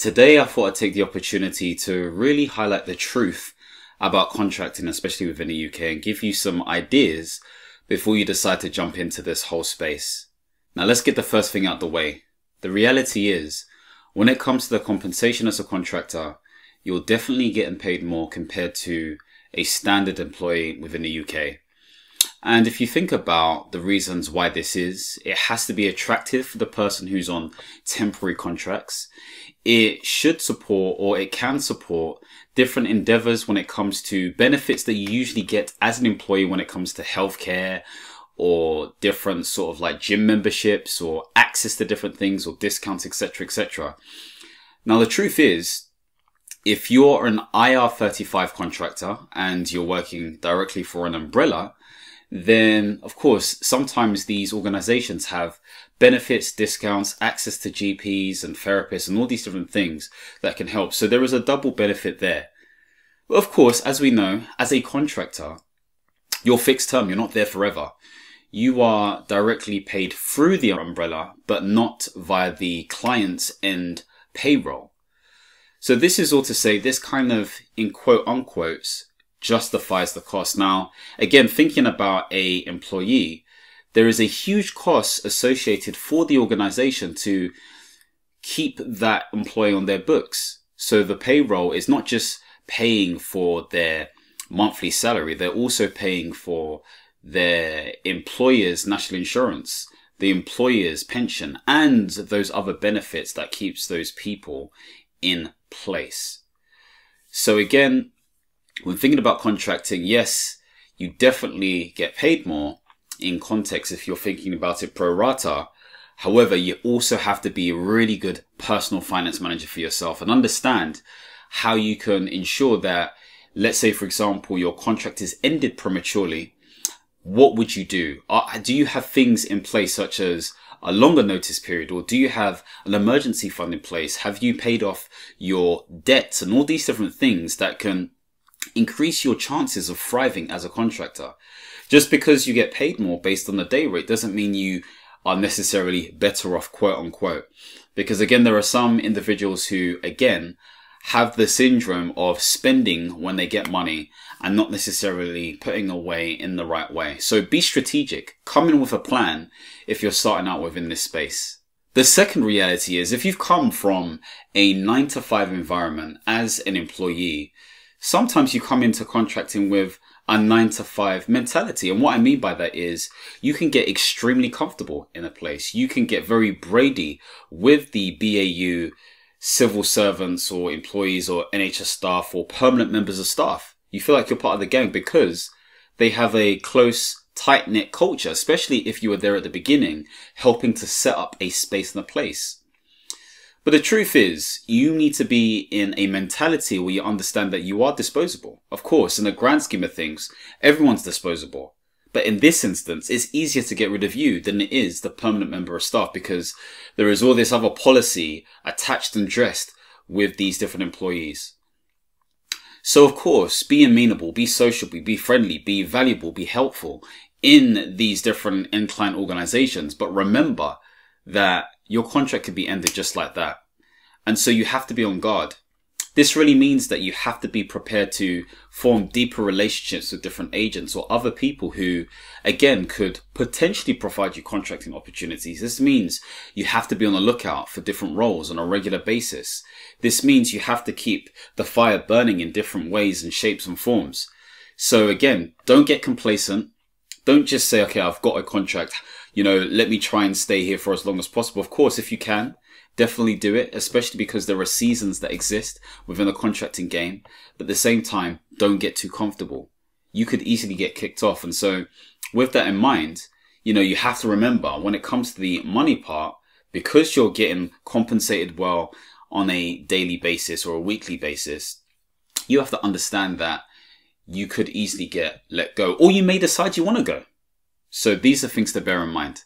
Today, I thought I'd take the opportunity to really highlight the truth about contracting, especially within the UK, and give you some ideas before you decide to jump into this whole space. Now, let's get the first thing out the way. The reality is, when it comes to the compensation as a contractor, you're definitely getting paid more compared to a standard employee within the UK. And if you think about the reasons why this is, it has to be attractive for the person who's on temporary contracts. It should support, or it can support, different endeavors when it comes to benefits that you usually get as an employee when it comes to healthcare or different sort of like gym memberships or access to different things or discounts, etc., etc. Now, the truth is, if you're an IR35 contractor and you're working directly for an umbrella, then of course, sometimes these organizations have benefits, discounts, access to GPs and therapists and all these different things that can help. So there is a double benefit there. But of course, as we know, as a contractor, you're fixed term, you're not there forever. You are directly paid through the umbrella, but not via the client's end payroll. So this is all to say, this kind of, in quote unquotes, justifies the cost. Now, again, thinking about a employee, there is a huge cost associated for the organization to keep that employee on their books. So the payroll is not just paying for their monthly salary, they're also paying for their employer's national insurance, the employer's pension, and those other benefits that keeps those people in place. So again, when thinking about contracting, yes, you definitely get paid more in context if you're thinking about it pro rata. However, you also have to be a really good personal finance manager for yourself and understand how you can ensure that, let's say, for example, your contract is ended prematurely. What would you do? Do you have things in place such as a longer notice period, or do you have an emergency fund in place? Have you paid off your debts and all these different things that can increase your chances of thriving as a contractor? Just because you get paid more based on the day rate doesn't mean you are necessarily better off, quote unquote. Because again, there are some individuals who, again, have the syndrome of spending when they get money and not necessarily putting away in the right way. So be strategic. Come in with a plan if you're starting out within this space. The second reality is, if you've come from a 9-to-5 environment as an employee, sometimes you come into contracting with a 9-to-5 mentality. And what I mean by that is you can get extremely comfortable in a place. You can get very Brady with the BAU civil servants or employees or NHS staff or permanent members of staff. You feel like you're part of the gang because they have a close, tight-knit culture, especially if you were there at the beginning, helping to set up a space and a place. But the truth is, you need to be in a mentality where you understand that you are disposable. Of course, in the grand scheme of things, everyone's disposable. But in this instance, it's easier to get rid of you than it is the permanent member of staff, because there is all this other policy attached and dressed with these different employees. So of course, be amenable, be sociable, be friendly, be valuable, be helpful in these different end client organizations. But remember that your contract could be ended just like that. And so you have to be on guard. This really means that you have to be prepared to form deeper relationships with different agents or other people who, again, could potentially provide you contracting opportunities. This means you have to be on the lookout for different roles on a regular basis. This means you have to keep the fire burning in different ways and shapes and forms. So again, don't get complacent. Don't just say, okay, I've got a contract, let me try and stay here for as long as possible. Of course, if you can, definitely do it, especially because there are seasons that exist within the contracting game. But at the same time, don't get too comfortable. You could easily get kicked off. And so with that in mind, you have to remember when it comes to the money part, because you're getting compensated well on a daily basis or a weekly basis, you have to understand that you could easily get let go, or you may decide you want to go. So these are things to bear in mind.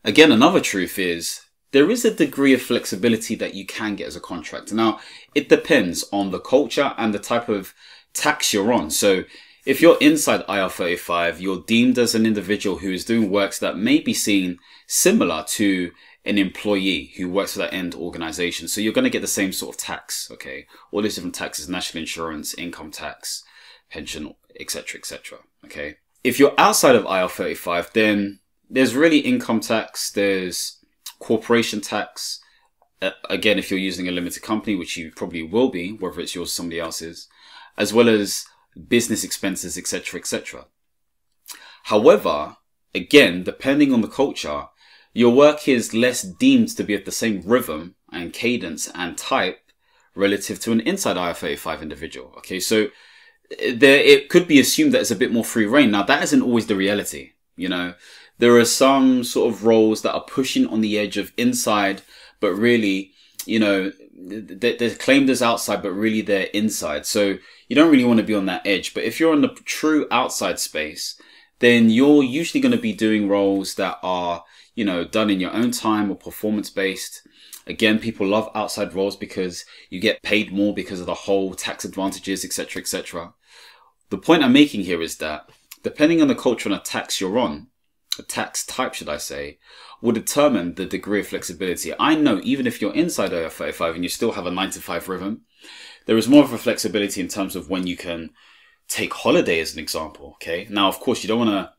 Again, another truth is there is a degree of flexibility that you can get as a contractor. Now, it depends on the culture and the type of tax you're on. So if you're inside IR35, you're deemed as an individual who is doing works that may be seen similar to an employee who works for that end organization. So you're going to get the same sort of tax, okay? All these different taxes, national insurance, income tax, pension, etc., etc., okay? If you're outside of IR35, then there's really income tax, there's corporation tax. Again, if you're using a limited company, which you probably will be, whether it's yours or somebody else's, as well as business expenses, etc., etc. However, again, depending on the culture, your work is less deemed to be at the same rhythm and cadence and type relative to an inside IR35 individual. Okay, so it could be assumed that it's a bit more free reign. Now, that isn't always the reality. You know, there are some sort of roles that are pushing on the edge of inside, but really, you know, they're claimed as outside, but really they're inside. So you don't really want to be on that edge. But if you're on the true outside space, then you're usually going to be doing roles that are, you know, done in your own time or performance based. Again, people love outside roles because you get paid more because of the whole tax advantages, etc., etc. The point I'm making here is that depending on the culture and the tax you're on, a tax type, should I say, will determine the degree of flexibility. I know even if you're inside IR35 and you still have a 9-to-5 rhythm, there is more of a flexibility in terms of when you can take holiday, as an example. Okay. Now, of course, you don't want to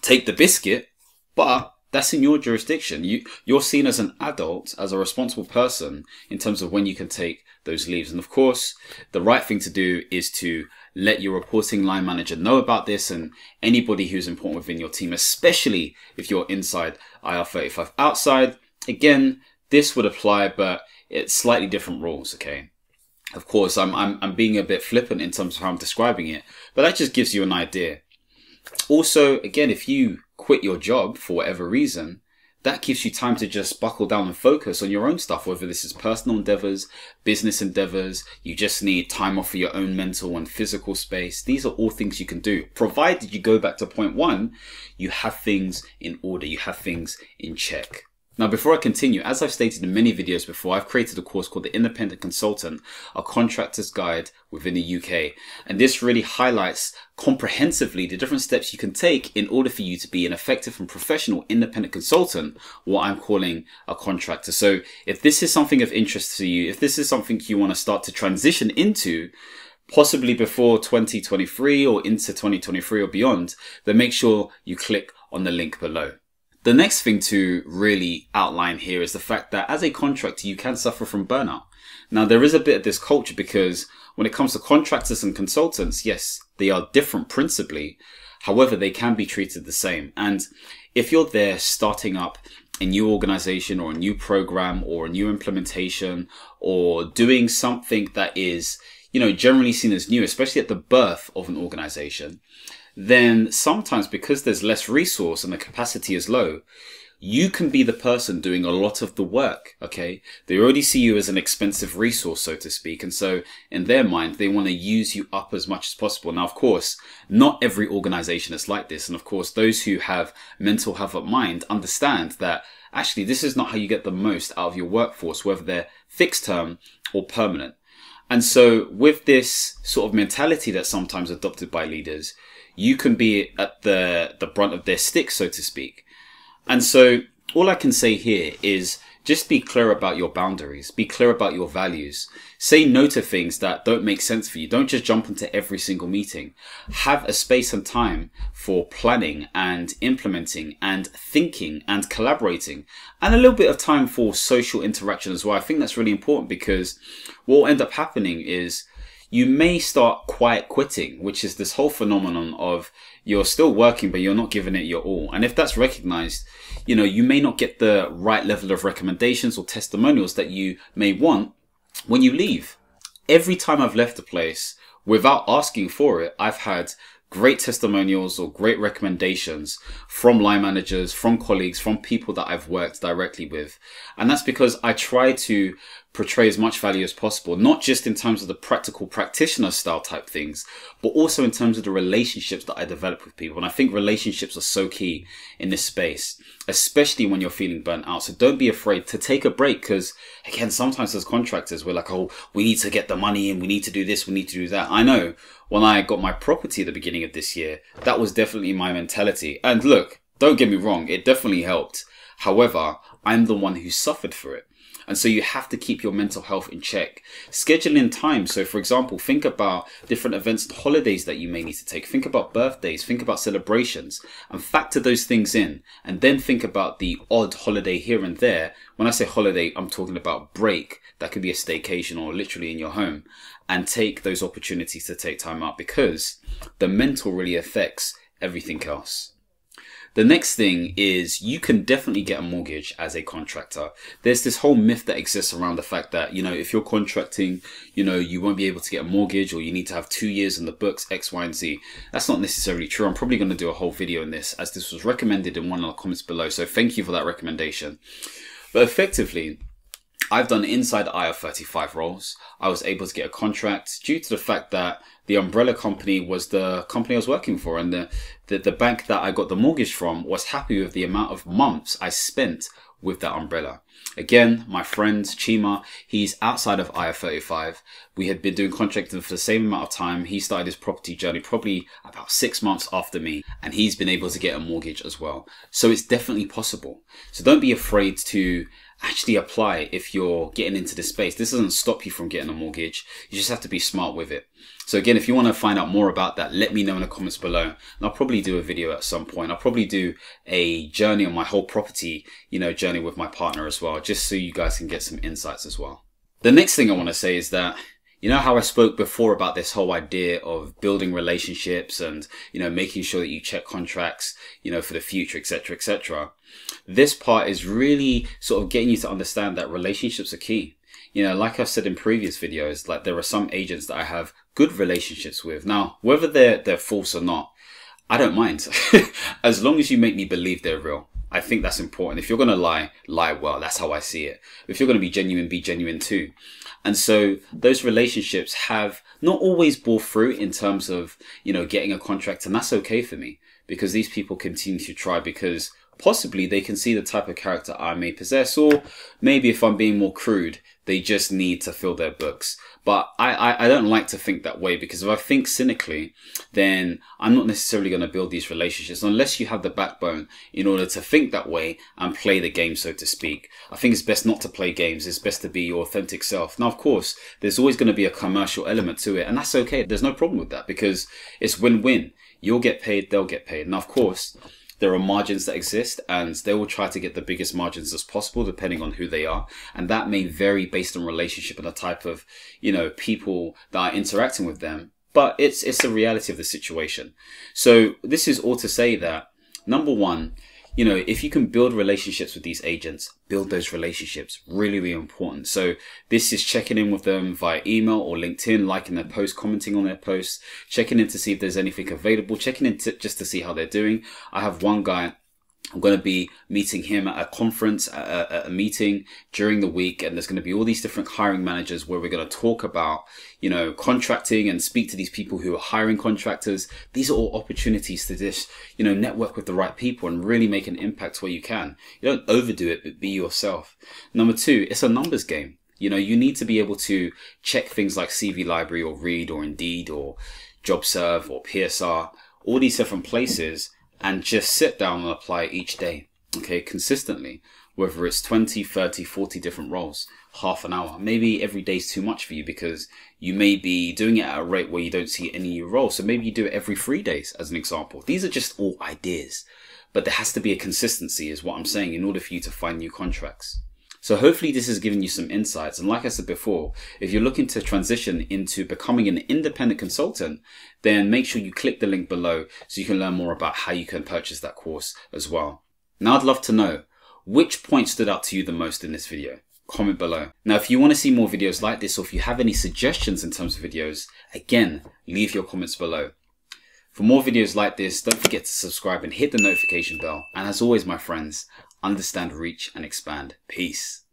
take the biscuit, but that's in your jurisdiction. You're seen as an adult, as a responsible person in terms of when you can take those leaves. And of course, the right thing to do is to let your reporting line manager know about this and anybody who's important within your team, especially if you're inside IR35. Outside, again, this would apply, but it's slightly different rules, okay? Of course, I'm being a bit flippant in terms of how I'm describing it, but that just gives you an idea. Also, again, if you quit your job for whatever reason, that gives you time to just buckle down and focus on your own stuff, whether this is personal endeavors, business endeavors, you just need time off for your own mental and physical space. These are all things you can do, provided you go back to point one, you have things in order, you have things in check. Now, before I continue, as I've stated in many videos before, I've created a course called The Independent Consultant, a contractor's guide within the UK. And this really highlights comprehensively the different steps you can take in order for you to be an effective and professional independent consultant, what I'm calling a contractor. So if this is something of interest to you, if this is something you want to start to transition into, possibly before 2023 or into 2023 or beyond, then make sure you click on the link below. The next thing to really outline here is the fact that as a contractor, you can suffer from burnout. Now, there is a bit of this culture because when it comes to contractors and consultants, yes, they are different principally. However, they can be treated the same. And if you're there starting up a new organization or a new program or a new implementation or doing something that is, you know, generally seen as new, especially at the birth of an organization, then sometimes because there's less resource and the capacity is low, you can be the person doing a lot of the work, okay? They already see you as an expensive resource, so to speak. And so in their mind, they want to use you up as much as possible. Now, of course, not every organization is like this. And of course, those who have mental health at mind understand that actually this is not how you get the most out of your workforce, whether they're fixed term or permanent. And so with this sort of mentality that's sometimes adopted by leaders, you can be at the brunt of their stick, so to speak. And so all I can say here is just be clear about your boundaries, be clear about your values, say no to things that don't make sense for you. Don't just jump into every single meeting. Have a space and time for planning and implementing and thinking and collaborating, and a little bit of time for social interaction as well. I think that's really important because what will end up happening is you may start quiet quitting, which is this whole phenomenon of you're still working, but you're not giving it your all. And if that's recognized, you know, you may not get the right level of recommendations or testimonials that you may want when you leave. Every time I've left a place without asking for it, I've had great testimonials or great recommendations from line managers, from colleagues, from people that I've worked directly with. And that's because I try to portray as much value as possible, not just in terms of the practical practitioner style type things, but also in terms of the relationships that I develop with people. And I think relationships are so key in this space, especially when you're feeling burnt out. So don't be afraid to take a break, because again, sometimes as contractors, we're like, oh, we need to get the money in, we need to do this, we need to do that. I know when I got my property at the beginning of this year, that was definitely my mentality. And look, don't get me wrong, it definitely helped. However, I'm the one who suffered for it. And so you have to keep your mental health in check. Schedule in time. So for example, think about different events and holidays that you may need to take. Think about birthdays, think about celebrations, and factor those things in. And then think about the odd holiday here and there. When I say holiday, I'm talking about break. That could be a staycation or literally in your home. And take those opportunities to take time out, because the mental really affects everything else. The next thing is you can definitely get a mortgage as a contractor. There's this whole myth that exists around the fact that, if you're contracting, you won't be able to get a mortgage, or you need to have 2 years in the books, X, Y, and Z. That's not necessarily true. I'm probably going to do a whole video on this, as this was recommended in one of the comments below. So thank you for that recommendation. But effectively, I've done inside IR35 roles. I was able to get a contract due to the fact that the umbrella company was the company I was working for, and the bank that I got the mortgage from was happy with the amount of months I spent with that umbrella. Again, my friend Chima, he's outside of IR35. We had been doing contracting for the same amount of time. He started his property journey probably about 6 months after me, and he's been able to get a mortgage as well. So it's definitely possible. So don't be afraid to actually apply if you're getting into this space. This doesn't stop you from getting a mortgage. You just have to be smart with it. So again, if you want to find out more about that, let me know in the comments below. And I'll probably do a video at some point. I'll probably do a journey on my whole property, journey with my partner as well, just so you guys can get some insights as well. The next thing I want to say is that, how I spoke before about this whole idea of building relationships and, making sure that you check contracts, for the future, etc., etc. This part is really sort of getting you to understand that relationships are key. Like I've said in previous videos, like there are some agents that I have good relationships with. Now, whether they're false or not, I don't mind. As long as you make me believe they're real. I think that's important. If you're going to lie, lie well. That's how I see it. If you're going to be genuine too. And so those relationships have not always bore fruit in terms of, getting a contract. And that's okay for me, because these people continue to try, because possibly they can see the type of character I may possess, or maybe if I'm being more crude, they just need to fill their books. But I don't like to think that way, because if I think cynically, then I'm not necessarily going to build these relationships unless you have the backbone in order to think that way and play the game, so to speak. I think it's best not to play games. It's best to be your authentic self. Now, of course, there's always going to be a commercial element to it, and that's okay. There's no problem with that, because it's win-win. You'll get paid, they'll get paid. Now, of course, there are margins that exist, and they will try to get the biggest margins as possible depending on who they are. And that may vary based on relationship and the type of, people that are interacting with them. But it's the reality of the situation. So this is all to say that, number one, if you can build relationships with these agents, build those relationships. Really, really important. So this is checking in with them via email or LinkedIn, liking their posts, commenting on their posts, checking in to see if there's anything available, checking in just to see how they're doing. I have one guy, I'm going to be meeting him at a conference, at a meeting during the week. And there's going to be all these different hiring managers where we're going to talk about, contracting and speak to these people who are hiring contractors. These are all opportunities to just, network with the right people and really make an impact where you can. You don't overdo it, but be yourself. Number two, it's a numbers game. You need to be able to check things like CV Library or Reed or Indeed or JobServe or PSR, all these different places, and just sit down and apply each day, okay, consistently, whether it's 20, 30, 40 different roles, half an hour. Maybe every day is too much for you because you may be doing it at a rate where you don't see any new roles. So maybe you do it every 3 days as an example. These are just all ideas, but there has to be a consistency is what I'm saying in order for you to find new contracts. So hopefully this has given you some insights. And like I said before, if you're looking to transition into becoming an independent consultant, then make sure you click the link below so you can learn more about how you can purchase that course as well. Now, I'd love to know which point stood out to you the most in this video. Comment below. Now, if you want to see more videos like this, or if you have any suggestions in terms of videos, again, leave your comments below. For more videos like this, don't forget to subscribe and hit the notification bell. And as always, my friends, understand, reach, and expand. Peace.